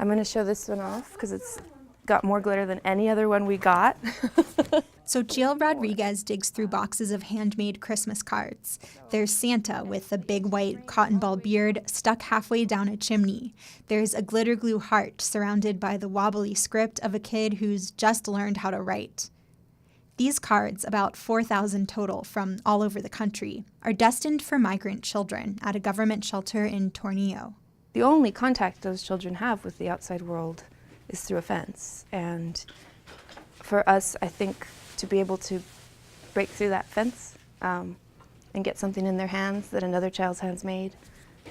I'm going to show this one off because it's got more glitter than any other one we got. Xochitl Rodriguez digs through boxes of handmade Christmas cards. There's Santa with a big white cotton ball beard stuck halfway down a chimney. There's a glitter glue heart surrounded by the wobbly script of a kid who's just learned how to write. These cards, about 4,000 total from all over the country, are destined for migrant children at a government shelter in Tornillo. The only contact those children have with the outside world is through a fence. And for us, I think, to be able to break through that fence and get something in their hands that another child's hands made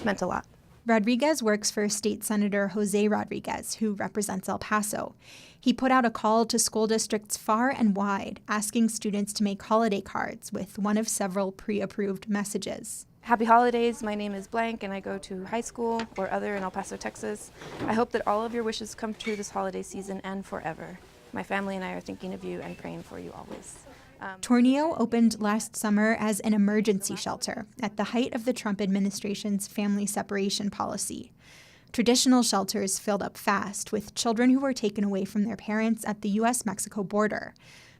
meant a lot. Rodriguez works for State Senator Jose Rodriguez, who represents El Paso. He put out a call to school districts far and wide, asking students to make holiday cards with one of several pre-approved messages. Happy holidays, my name is blank and I go to high school or other in El Paso, Texas. I hope that all of your wishes come true this holiday season and forever. My family and I are thinking of you and praying for you always. Tornillo opened last summer as an emergency shelter at the height of the Trump administration's family separation policy. Traditional shelters filled up fast with children who were taken away from their parents at the U.S.-Mexico border.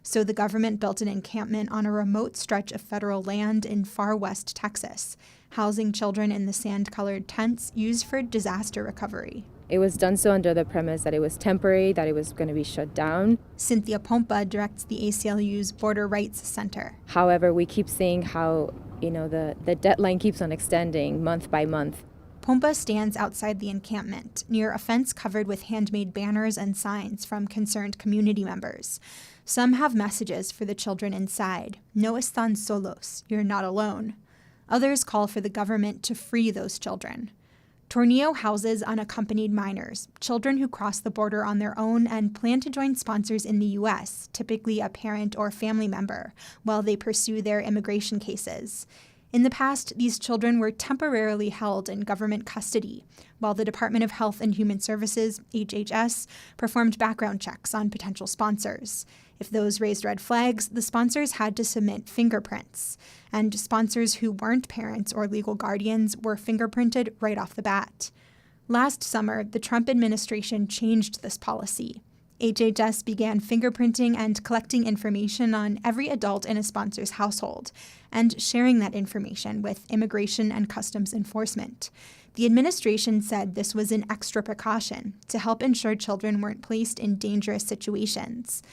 So the government built an encampment on a remote stretch of federal land in far west Texas, housing children in the sand-colored tents used for disaster recovery. It was done so under the premise that it was temporary, that it was going to be shut down. Cynthia Pompa directs the ACLU's Border Rights Center. However, we keep seeing how, the deadline keeps on extending month by month. Pompa stands outside the encampment, near a fence covered with handmade banners and signs from concerned community members. Some have messages for the children inside. No están solos, you're not alone. Others call for the government to free those children. Tornillo houses unaccompanied minors, children who cross the border on their own and plan to join sponsors in the U.S., typically a parent or family member, while they pursue their immigration cases. In the past, these children were temporarily held in government custody, while the Department of Health and Human Services, HHS, performed background checks on potential sponsors. If those raised red flags, the sponsors had to submit fingerprints, and sponsors who weren't parents or legal guardians were fingerprinted right off the bat. Last summer, the Trump administration changed this policy. HHS began fingerprinting and collecting information on every adult in a sponsor's household, and sharing that information with Immigration and Customs Enforcement. The administration said this was an extra precaution to help ensure children weren't placed in dangerous situations.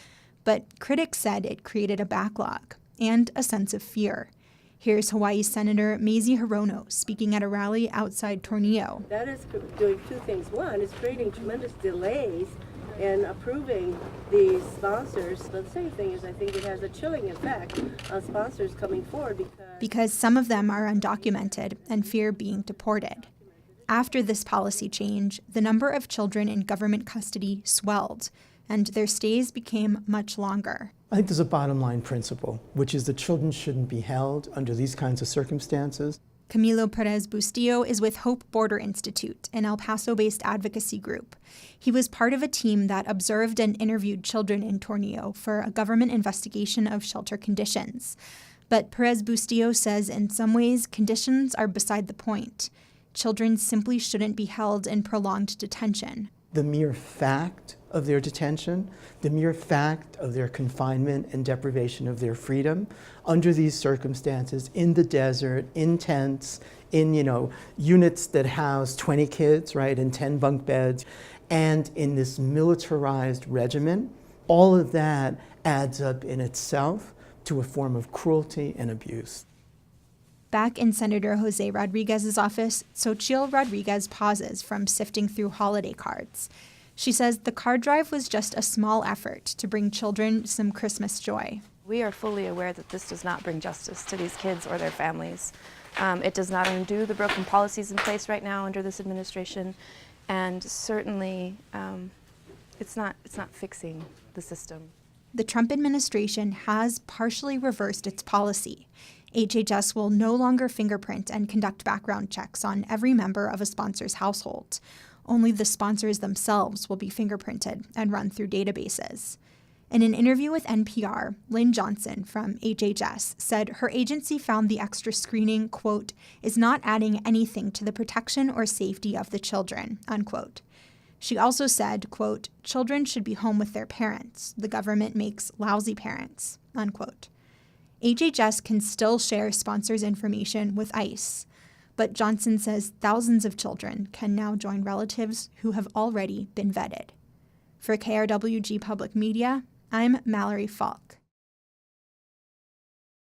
But critics said it created a backlog and a sense of fear. Here's Hawaii Senator Mazie Hirono speaking at a rally outside Tornillo. That is doing two things. One, it's creating tremendous delays in approving these sponsors. The second thing is I think it has a chilling effect on sponsors coming forward because some of them are undocumented and fear being deported. After this policy change, the number of children in government custody swelled, and their stays became much longer. I think there's a bottom line principle, which is that children shouldn't be held under these kinds of circumstances. Camilo Perez Bustillo is with Hope Border Institute, an El Paso-based advocacy group. He was part of a team that observed and interviewed children in Tornillo for a government investigation of shelter conditions. But Perez Bustillo says in some ways, conditions are beside the point. Children simply shouldn't be held in prolonged detention. The mere fact of their detention, the mere fact of their confinement and deprivation of their freedom under these circumstances, in the desert, in tents, in units that house 20 kids, right, in 10 bunk beds, and in this militarized regimen, all of that adds up in itself to a form of cruelty and abuse. Back in Senator Jose Rodriguez's office, Xochitl Rodriguez pauses from sifting through holiday cards. She says the card drive was just a small effort to bring children some Christmas joy. We are fully aware that this does not bring justice to these kids or their families. It does not undo the broken policies in place right now under this administration, and certainly it's not fixing the system. The Trump administration has partially reversed its policy. HHS will no longer fingerprint and conduct background checks on every member of a sponsor's household. Only the sponsors themselves will be fingerprinted and run through databases. In an interview with NPR, Lynn Johnson from HHS said her agency found the extra screening, quote, is not adding anything to the protection or safety of the children, unquote. She also said, quote, "Children should be home with their parents. The government makes lousy parents," unquote. HHS can still share sponsors' information with ICE, but Johnson says thousands of children can now join relatives who have already been vetted. For KRWG Public Media, I'm Mallory Falk.